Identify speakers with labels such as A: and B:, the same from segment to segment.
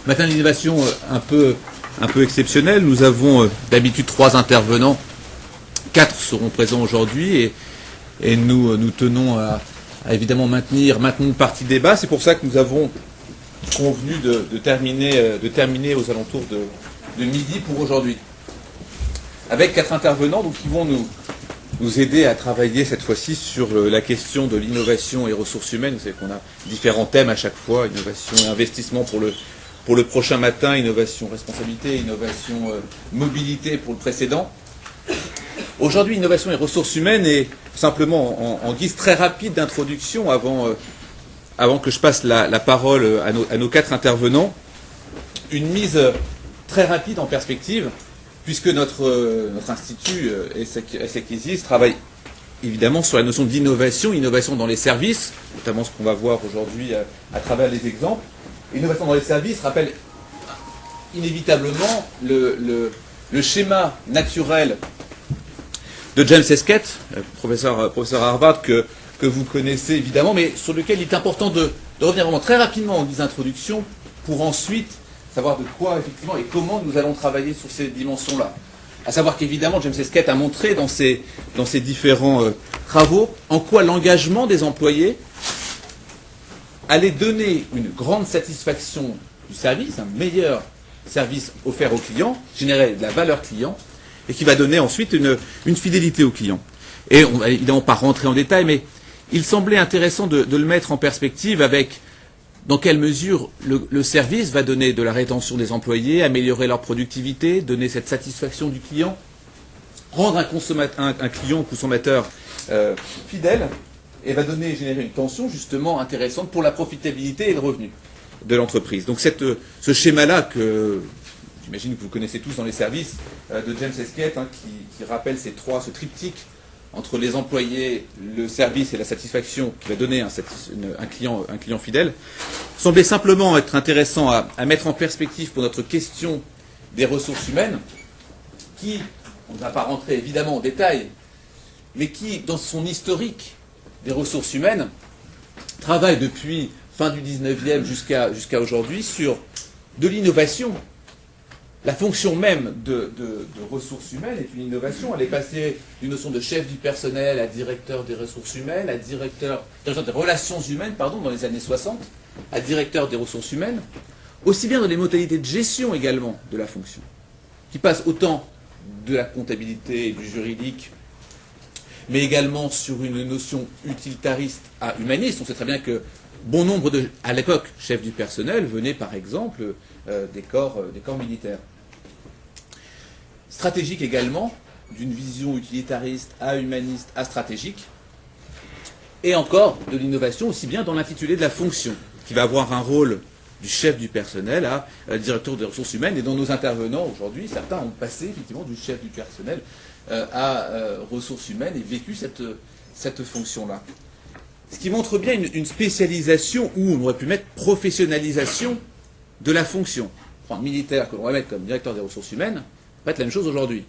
A: Matin d'innovation un peu exceptionnel. Nous avons d'habitude 3 intervenants. 4 seront présents aujourd'hui et nous tenons à évidemment maintenir une partie débat. C'est pour ça que nous avons convenu de terminer aux alentours de midi pour aujourd'hui. Avec 4 intervenants donc, qui vont nous aider à travailler cette fois-ci sur la question de l'innovation et ressources humaines. Vous savez qu'on a différents thèmes à chaque fois, innovation et investissement pour le prochain matin, innovation responsabilité, innovation mobilité pour le précédent. Aujourd'hui, innovation et ressources humaines, et simplement en guise très rapide d'introduction, avant que je passe la parole à nos 4 intervenants, une mise très rapide en perspective, puisque notre institut, ESSEC-ISIS, travaille évidemment sur la notion d'innovation, innovation dans les services, notamment ce qu'on va voir aujourd'hui à travers les exemples. Innovation dans les services rappelle inévitablement le schéma naturel de James Esquette, professeur à Harvard, que vous connaissez évidemment, mais sur lequel il est important de revenir vraiment très rapidement en guise d'introduction pour ensuite savoir de quoi effectivement et comment nous allons travailler sur ces dimensions-là. À savoir qu'évidemment James Esquette a montré dans ses différents travaux en quoi l'engagement des employés allait donner une grande satisfaction du service, un meilleur service offert au client, générer de la valeur client, et qui va donner ensuite une fidélité au client. Et on ne va évidemment pas rentrer en détail, mais il semblait intéressant de le mettre en perspective avec dans quelle mesure le service va donner de la rétention des employés, améliorer leur productivité, donner cette satisfaction du client, rendre un client consommateur fidèle, et va générer une tension justement intéressante pour la profitabilité et le revenu de l'entreprise. Donc ce schéma-là que j'imagine que vous connaissez tous dans les services de James Esquette, qui rappelle ce triptyque entre les employés, le service et la satisfaction qui va donner un client fidèle, semblait simplement être intéressant à mettre en perspective pour notre question des ressources humaines, qui, on ne va pas rentrer évidemment en détail, mais qui, dans son historique des ressources humaines, travaille depuis fin du 19e jusqu'à aujourd'hui sur de l'innovation. La fonction même de ressources humaines est une innovation. Elle est passée d'une notion de chef du personnel à directeur des ressources humaines, à directeur des relations humaines, dans les années 60, à directeur des ressources humaines, aussi bien dans les modalités de gestion également de la fonction, qui passe autant de la comptabilité et du juridique, mais également sur une notion utilitariste à humaniste. On sait très bien que bon nombre à l'époque, chefs du personnel venaient par exemple des corps militaires. Stratégique également, d'une vision utilitariste à humaniste à stratégique, et encore de l'innovation aussi bien dans l'intitulé de la fonction, qui va avoir un rôle du chef du personnel à directeur des ressources humaines, et dont nos intervenants aujourd'hui, certains ont passé effectivement du chef du personnel à ressources humaines et vécu cette fonction-là. Ce qui montre bien une spécialisation, où on aurait pu mettre professionnalisation de la fonction. Un militaire que l'on va mettre comme directeur des ressources humaines, va être la même chose aujourd'hui.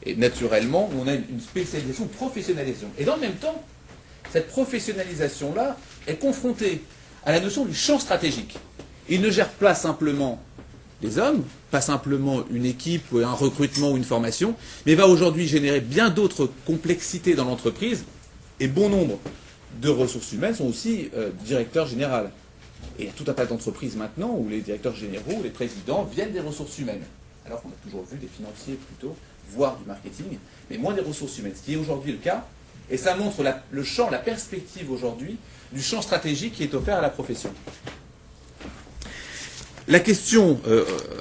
A: Et naturellement, on a une spécialisation, professionnalisation. Et dans le même temps, cette professionnalisation-là est confrontée à la notion du champ stratégique. Il ne gère pas simplement les hommes, pas simplement une équipe ou un recrutement ou une formation, mais va aujourd'hui générer bien d'autres complexités dans l'entreprise, et bon nombre de ressources humaines sont aussi directeurs généraux. Et il y a tout un tas d'entreprises maintenant où les directeurs généraux, les présidents viennent des ressources humaines. Alors qu'on a toujours vu des financiers plutôt, voire du marketing, mais moins des ressources humaines, ce qui est aujourd'hui le cas. Et ça montre le champ, la perspective aujourd'hui du champ stratégique qui est offert à la profession. La question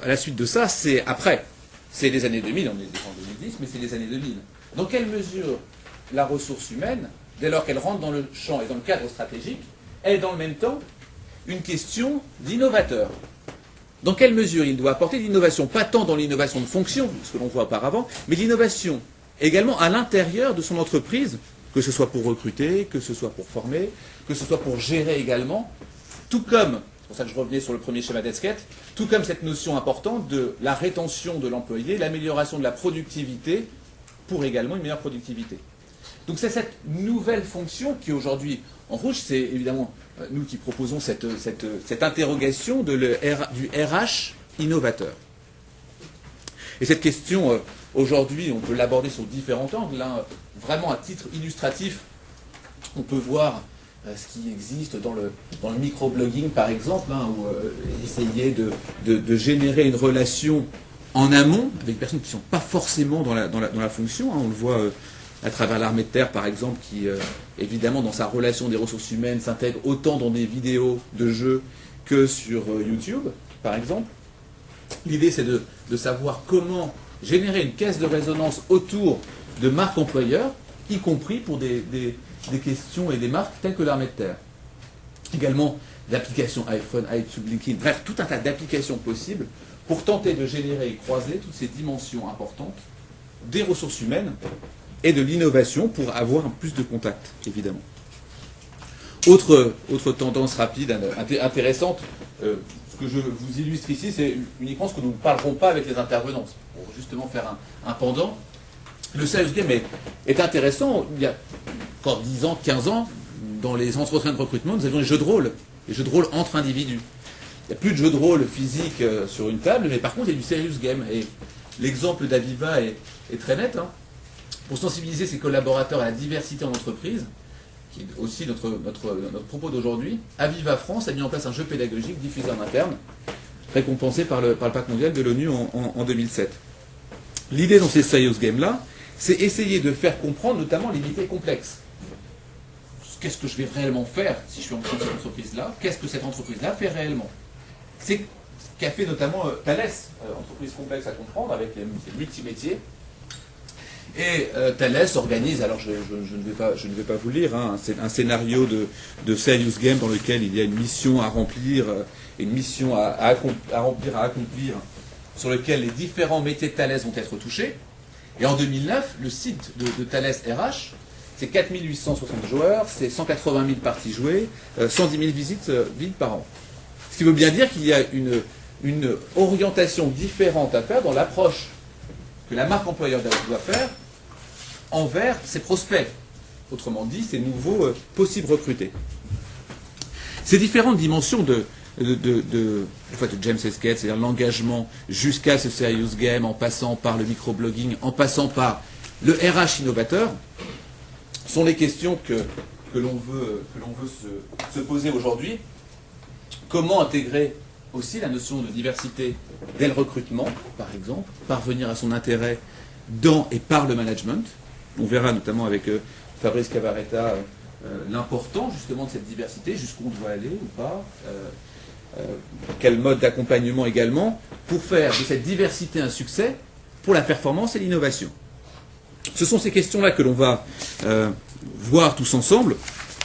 A: à la suite de ça, c'est après. C'est les années 2000, on est en 2010, mais c'est les années 2000. Dans quelle mesure la ressource humaine, dès lors qu'elle rentre dans le champ et dans le cadre stratégique, est dans le même temps une question d'innovateur? Dans quelle mesure il doit apporter l'innovation, pas tant dans l'innovation de fonction, ce que l'on voit auparavant, mais l'innovation également à l'intérieur de son entreprise, que ce soit pour recruter, que ce soit pour former, que ce soit pour gérer également, tout comme, c'est pour ça que je revenais sur le premier schéma d'Esquette, tout comme cette notion importante de la rétention de l'employé, l'amélioration de la productivité, pour également une meilleure productivité. Donc c'est cette nouvelle fonction qui aujourd'hui en rouge, c'est évidemment nous qui proposons cette interrogation du RH innovateur. Et cette question, aujourd'hui, on peut l'aborder sur différents angles. Hein. Vraiment, à titre illustratif, on peut voir ce qui existe dans le microblogging, par exemple, hein, où essayer de générer une relation en amont avec des personnes qui ne sont pas forcément dans la fonction. Hein. On le voit à travers l'armée de terre, par exemple, qui, évidemment, dans sa relation des ressources humaines, s'intègre autant dans des vidéos de jeux que sur YouTube, par exemple. L'idée, c'est de savoir comment générer une caisse de résonance autour de marques employeurs, y compris pour des questions et des marques telles que l'armée de terre. Également, l'application iPhone, iTunes, LinkedIn, bref, tout un tas d'applications possibles pour tenter de générer et croiser toutes ces dimensions importantes des ressources humaines et de l'innovation pour avoir plus de contacts, évidemment. Autre tendance rapide, intéressante, ce que je vous illustre ici, c'est uniquement ce que nous ne parlerons pas avec les intervenants, pour justement faire un pendant. Le serious game est intéressant. Il y a encore 10 ans, 15 ans, dans les entretiens de recrutement, nous avions les jeux de rôle entre individus. Il n'y a plus de jeux de rôle physique sur une table, mais par contre, il y a du serious game. Et l'exemple d'Aviva est très net. Hein. Pour sensibiliser ses collaborateurs à la diversité en entreprise, qui est aussi notre propos d'aujourd'hui, Aviva France a mis en place un jeu pédagogique diffusé en interne, récompensé par le Pacte mondial de l'ONU en 2007. L'idée dans ces serious games-là, c'est essayer de faire comprendre notamment les métiers complexes. Qu'est-ce que je vais réellement faire si je suis en train de cette entreprise-là? Qu'est-ce que cette entreprise-là fait réellement? C'est ce qu'a fait notamment Thales, entreprise complexe à comprendre, avec les multimétiers. Et Thales organise, alors je ne vais pas vous lire, hein, c'est un scénario de serious game dans lequel il y a une mission à remplir, une mission à accomplir, sur lequel les différents métiers de Thales vont être touchés. Et en 2009, le site de Thales RH, c'est 4860 joueurs, c'est 180 000 parties jouées, 110 000 visites par an. Ce qui veut bien dire qu'il y a une orientation différente à faire dans l'approche que la marque employeur doit faire envers ses prospects. Autrement dit, ces nouveaux possibles recrutés. Ces différentes dimensions de James Esquette, c'est-à-dire l'engagement jusqu'à ce serious game, en passant par le microblogging, en passant par le RH innovateur, sont les questions que l'on veut se poser aujourd'hui. Comment intégrer aussi la notion de diversité dès le recrutement, par exemple, parvenir à son intérêt dans et par le management. On verra notamment avec Fabrice Cavaretta l'important justement de cette diversité, jusqu'où on doit aller ou pas, quel mode d'accompagnement également, pour faire de cette diversité un succès pour la performance et l'innovation. Ce sont ces questions-là que l'on va voir tous ensemble.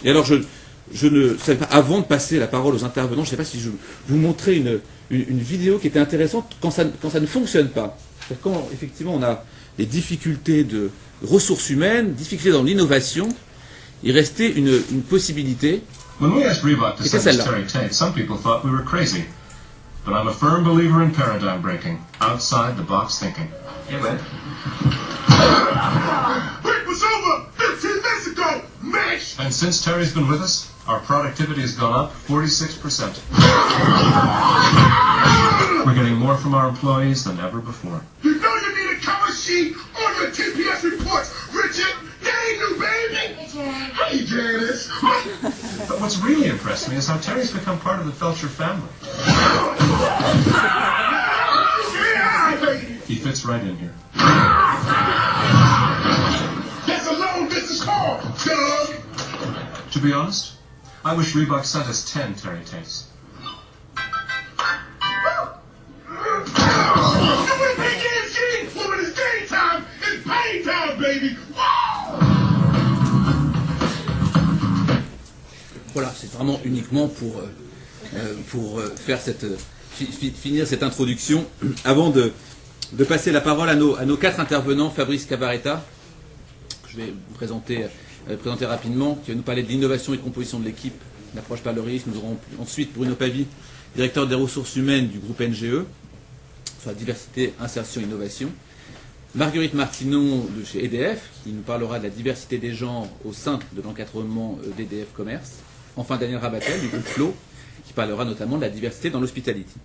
A: Et alors je ne savais pas, avant de passer la parole aux intervenants, je ne sais pas si je vous montrer une vidéo qui était intéressante quand ça ne fonctionne pas. Quand effectivement on a des difficultés de ressources humaines, difficultés dans l'innovation, il restait une possibilité.
B: When we asked Reebok to send us Terry Tate, some people thought we were crazy. But I'm a firm believer in paradigm breaking, outside the box thinking.
C: Yeah, man.
D: Break was over 15 minutes ago, Max!
B: And since Terry's been with us, our productivity has gone up 46%. We're getting more from our employees than ever before.
D: You know you need a cover sheet on your TPS reports, Richard! Hey, new baby! Hey, Janice!
B: But what's really impressed me is how Terry's become part of the Felcher family. He fits right in here.
D: That's a long distance call, Doug!
B: To be honest, I wish Reebok sent us 10 Terry Tates.
A: Voilà, c'est vraiment uniquement pour faire finir cette introduction. Avant de passer la parole à nos 4 intervenants, Fabrice Cavaretta, que je vais vous présenter rapidement, qui va nous parler de l'innovation et de composition de l'équipe, l'approche par le risque. Nous aurons ensuite Bruno Pavie, directeur des ressources humaines du groupe NGE, sur la diversité, insertion, innovation. Marguerite Martinon de chez EDF, qui nous parlera de la diversité des genres au sein de l'encadrement d'EDF Commerce. Enfin, Daniel Rabatel du groupe Flow, qui parlera notamment de la diversité dans l'hospitality.